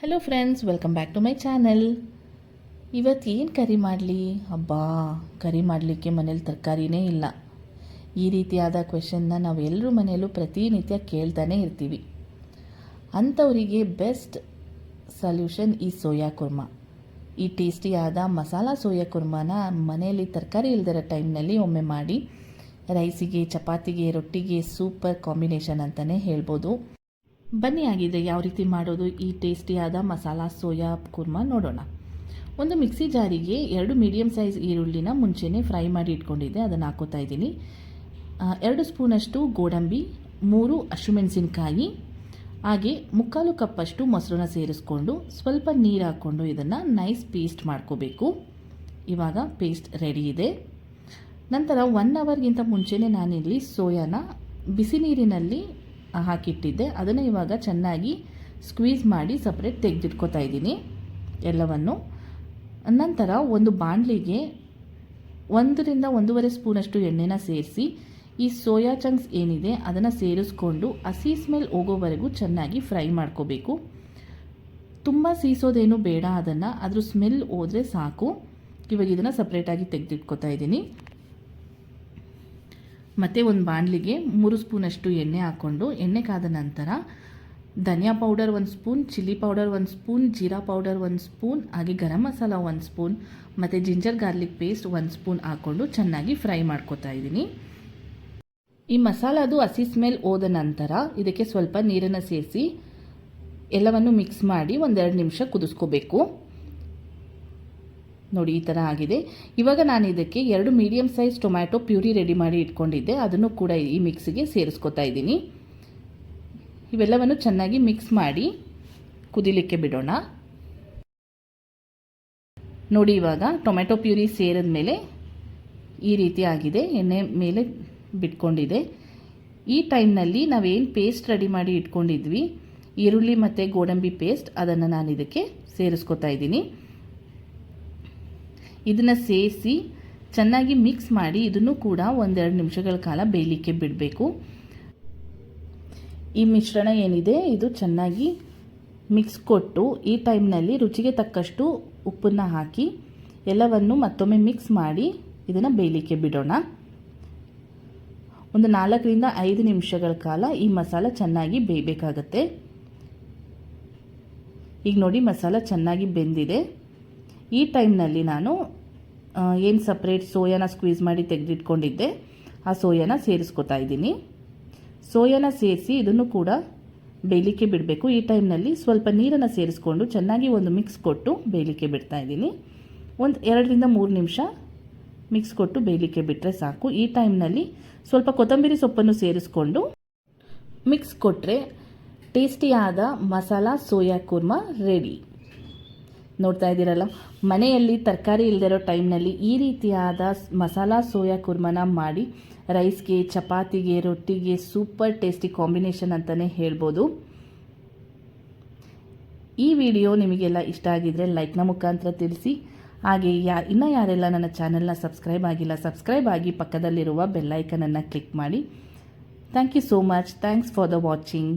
Hello friends, welcome back to my channel. ಇವತ್ತು ಏನು ಕರಿ ಮಾಡಲಿ? ಅಬ್ಬಾ, ಕರಿ ಮಾಡಲಿಕ್ಕೆ ಮನೇಲಿ ತರಕಾರಿನೇ ಇಲ್ಲ. ಈ ರೀತಿಯಾದ ಕ್ವೆಶನ್ನ ನಾವು ಎಲ್ಲರೂ ಮನೆಯಲ್ಲೂ ಪ್ರತಿನಿತ್ಯ ಕೇಳ್ತಾನೆ ಇರ್ತೀವಿ. ಅಂಥವರಿಗೆ ಬೆಸ್ಟ್ ಸೊಲ್ಯೂಷನ್ ಈ ಸೋಯಾ ಕುರ್ಮಾ. ಈ ಟೇಸ್ಟಿಯಾದ ಮಸಾಲ ಸೋಯಾ ಕುರ್ಮಾನ ಮನೆಯಲ್ಲಿ ತರಕಾರಿ ಇಲ್ದಿರೋ ಟೈಮ್ನಲ್ಲಿ ಒಮ್ಮೆ ಮಾಡಿ ರೈಸಿಗೆ, ಚಪಾತಿಗೆ, ರೊಟ್ಟಿಗೆ ಸೂಪರ್ ಕಾಂಬಿನೇಷನ್ ಅಂತಲೇ ಹೇಳ್ಬೋದು. ಬನ್ನಿ ಆಗಿದೆ ಯಾವ ರೀತಿ ಮಾಡೋದು ಈ ಟೇಸ್ಟಿಯಾದ ಮಸಾಲ ಸೋಯಾ ಕುರ್ಮಾ ನೋಡೋಣ. ಒಂದು ಮಿಕ್ಸಿ ಜಾರಿಗೆ 2 ಮೀಡಿಯಮ್ ಸೈಜ್ ಈರುಳ್ಳಿನ ಮುಂಚೆನೇ ಫ್ರೈ ಮಾಡಿ ಇಟ್ಕೊಂಡಿದ್ದೆ, ಅದನ್ನು ಹಾಕೋತಾ ಇದ್ದೀನಿ. 2 ಸ್ಪೂನಷ್ಟು ಗೋಡಂಬಿ, 3 ಹಸಿಮೆಣಸಿನಕಾಯಿ, ಹಾಗೆ 3/4 ಕಪ್ಪಷ್ಟು ಮೊಸರನ್ನ ಸೇರಿಸ್ಕೊಂಡು ಸ್ವಲ್ಪ ನೀರು ಹಾಕ್ಕೊಂಡು ಇದನ್ನು ನೈಸ್ ಪೇಸ್ಟ್ ಮಾಡ್ಕೋಬೇಕು. ಇವಾಗ ಪೇಸ್ಟ್ ರೆಡಿ ಇದೆ. ನಂತರ 1 ಅವರ್ಗಿಂತ ಮುಂಚೆನೇ ನಾನಿಲ್ಲಿ ಸೋಯಾನ ಬಿಸಿ ನೀರಿನಲ್ಲಿ ಹಾಕಿಟ್ಟಿದ್ದೆ. ಅದನ್ನು ಇವಾಗ ಚೆನ್ನಾಗಿ ಸ್ಕ್ವೀಸ್ ಮಾಡಿ ಸಪ್ರೇಟ್ ತೆಗೆದಿಟ್ಕೋತಾ ಇದ್ದೀನಿ ಎಲ್ಲವನ್ನು. ನಂತರ ಒಂದು ಬಾಣಲಿಗೆ 1 ರಿಂದ 1.5 ಸ್ಪೂನಷ್ಟು ಎಣ್ಣೆನ ಸೇರಿಸಿ ಈ ಸೋಯಾ ಚಂಕ್ಸ್ ಏನಿದೆ ಅದನ್ನು ಸೇರಿಸ್ಕೊಂಡು ಹಸಿ ಸ್ಮೆಲ್ ಹೋಗೋವರೆಗೂ ಚೆನ್ನಾಗಿ ಫ್ರೈ ಮಾಡ್ಕೋಬೇಕು. ತುಂಬ ಸೀಸೋದೇನು ಬೇಡ, ಅದ್ರ ಸ್ಮೆಲ್ ಹೋದರೆ ಸಾಕು. ಇವಾಗ ಇದನ್ನು ಸಪ್ರೇಟಾಗಿ ತೆಗೆದಿಟ್ಕೋತಾ ಇದ್ದೀನಿ. ಮತ್ತು ಒಂದು ಬಾಣಲಿಗೆ 3 ಸ್ಪೂನಷ್ಟು ಎಣ್ಣೆ ಹಾಕ್ಕೊಂಡು ಎಣ್ಣೆ ಕಾದ ನಂತರ ಧನಿಯಾ powder 1 spoon, chilli powder 1 spoon, ಜೀರಾ ಪೌಡರ್ 1 ಸ್ಪೂನ್, ಹಾಗೆ ಗರಂ ಮಸಾಲ 1 ಸ್ಪೂನ್ ಮತ್ತು ಜಿಂಜರ್ ಗಾರ್ಲಿಕ್ ಪೇಸ್ಟ್ 1 ಸ್ಪೂನ್ ಹಾಕ್ಕೊಂಡು ಚೆನ್ನಾಗಿ ಫ್ರೈ ಮಾಡ್ಕೋತಾ ಇದ್ದೀನಿ. ಈ ಮಸಾಲದು ಹಸಿ ಸ್ಮೆಲ್ ಹೋದ ನಂತರ ಇದಕ್ಕೆ ಸ್ವಲ್ಪ ನೀರನ್ನು ಸೇರಿಸಿ ಎಲ್ಲವನ್ನು ಮಿಕ್ಸ್ ಮಾಡಿ 1-2 ನಿಮಿಷ ಕುದಿಸ್ಕೋಬೇಕು. ನೋಡಿ, ಈ ಥರ ಆಗಿದೆ. ಇವಾಗ ನಾನು ಇದಕ್ಕೆ 2 medium size tomato puree ready ಮಾಡಿ ಇಟ್ಕೊಂಡಿದ್ದೆ, ಅದನ್ನು ಕೂಡ ಈ ಮಿಕ್ಸಿಗೆ ಸೇರಿಸ್ಕೊತಾ ಇದ್ದೀನಿ. ಇವೆಲ್ಲವನ್ನು ಚೆನ್ನಾಗಿ ಮಿಕ್ಸ್ ಮಾಡಿ ಕುದಿಲಿಕ್ಕೆ ಬಿಡೋಣ. ನೋಡಿ, ಇವಾಗ ಟೊಮ್ಯಾಟೊ ಪ್ಯೂರಿ ಸೇರಿದ ಮೇಲೆ ಈ ರೀತಿ ಆಗಿದೆ, ಎಣ್ಣೆ ಮೇಲೆ ಬಿಟ್ಕೊಂಡಿದೆ. ಈ ಟೈಮ್ನಲ್ಲಿ ನಾವೇನು ಪೇಸ್ಟ್ ರೆಡಿ ಮಾಡಿ ಇಟ್ಕೊಂಡಿದ್ವಿ, ಈರುಳ್ಳಿ ಮತ್ತು ಗೋಡಂಬಿ ಪೇಸ್ಟ್, ಅದನ್ನು ನಾನು ಇದಕ್ಕೆ ಸೇರಿಸ್ಕೊತಾ ಇದ್ದೀನಿ. ಇದನ್ನು ಸೇರಿಸಿ ಚೆನ್ನಾಗಿ ಮಿಕ್ಸ್ ಮಾಡಿ ಇದನ್ನು ಕೂಡ 1-2 ನಿಮಿಷಗಳ ಕಾಲ ಬೇಯಲಿಕ್ಕೆ ಬಿಡಬೇಕು. ಈ ಮಿಶ್ರಣ ಏನಿದೆ ಇದು ಚೆನ್ನಾಗಿ ಮಿಕ್ಸ್ ಕೊಟ್ಟು ಈ ಟೈಮ್ನಲ್ಲಿ ರುಚಿಗೆ ತಕ್ಕಷ್ಟು ಉಪ್ಪನ್ನು ಹಾಕಿ ಎಲ್ಲವನ್ನು ಮತ್ತೊಮ್ಮೆ ಮಿಕ್ಸ್ ಮಾಡಿ ಇದನ್ನು ಬೇಯಲಿಕ್ಕೆ ಬಿಡೋಣ. ಒಂದು 4 ರಿಂದ 5 ನಿಮಿಷಗಳ ಕಾಲ ಈ ಮಸಾಲ ಚೆನ್ನಾಗಿ ಬೇಯಬೇಕಾಗತ್ತೆ. ಈಗ ನೋಡಿ, ಮಸಾಲ ಚೆನ್ನಾಗಿ ಬೆಂದಿದೆ. ಈ ಟೈಮ್ನಲ್ಲಿ ನಾನು ಏನು ಸಪ್ರೇಟ್ ಸೋಯಾನ ಸ್ಕ್ವೀಸ್ ಮಾಡಿ ತೆಗೆದಿಟ್ಕೊಂಡಿದ್ದೆ ಆ ಸೋಯಾನ ಸೇರಿಸ್ಕೊತಾ ಇದ್ದೀನಿ. ಸೋಯಾನ ಸೇರಿಸಿ ಇದನ್ನು ಕೂಡ ಬೇಯಲಿಕ್ಕೆ ಬಿಡಬೇಕು. ಈ ಟೈಮ್ನಲ್ಲಿ ಸ್ವಲ್ಪ ನೀರನ್ನು ಸೇರಿಸ್ಕೊಂಡು ಚೆನ್ನಾಗಿ ಒಂದು ಮಿಕ್ಸ್ ಕೊಟ್ಟು ಬೇಯಲಿಕ್ಕೆ ಬಿಡ್ತಾ ಇದ್ದೀನಿ. ಒಂದು 2 ರಿಂದ 3 ನಿಮಿಷ ಮಿಕ್ಸ್ ಕೊಟ್ಟು ಬೇಯಲಿಕ್ಕೆ ಬಿಟ್ಟರೆ ಸಾಕು. ಈ ಟೈಮ್ನಲ್ಲಿ ಸ್ವಲ್ಪ ಕೊತ್ತಂಬರಿ ಸೊಪ್ಪನ್ನು ಸೇರಿಸ್ಕೊಂಡು ಮಿಕ್ಸ್ ಕೊಟ್ಟರೆ ಟೇಸ್ಟಿಯಾದ ಮಸಾಲ ಸೋಯಾ ಕುರ್ಮಾ ರೆಡಿ. ನೋಡ್ತಾ ಇದ್ದೀರಲ್ಲ, ಮನೆಯಲ್ಲಿ ತರಕಾರಿ ಇಲ್ಲದಿರೋ ಟೈಮ್ನಲ್ಲಿ ಈ ರೀತಿಯಾದ ಮಸಾಲ ಸೋಯಾ ಕುರ್ಮಾನ ಮಾಡಿ ರೈಸ್ಗೆ, ಚಪಾತಿಗೆ, ರೊಟ್ಟಿಗೆ ಸೂಪರ್ ಟೇಸ್ಟಿ ಕಾಂಬಿನೇಷನ್ ಅಂತಲೇ ಹೇಳ್ಬೋದು. ಈ ವಿಡಿಯೋ ನಿಮಗೆಲ್ಲ ಇಷ್ಟ ಆಗಿದರೆ ಲೈಕ್ನ ಮುಖಾಂತರ ತಿಳಿಸಿ. ಹಾಗೆ ಇನ್ನೂ ಯಾರೆಲ್ಲ ನನ್ನ ಚಾನೆಲ್ನ ಸಬ್ಸ್ಕ್ರೈಬ್ ಆಗಿಲ್ಲ, ಸಬ್ಸ್ಕ್ರೈಬ್ ಆಗಿ ಪಕ್ಕದಲ್ಲಿರುವ ಬೆಲ್ಲೈಕನನ್ನು ಕ್ಲಿಕ್ ಮಾಡಿ. Thank you so much. Thanks for the watching.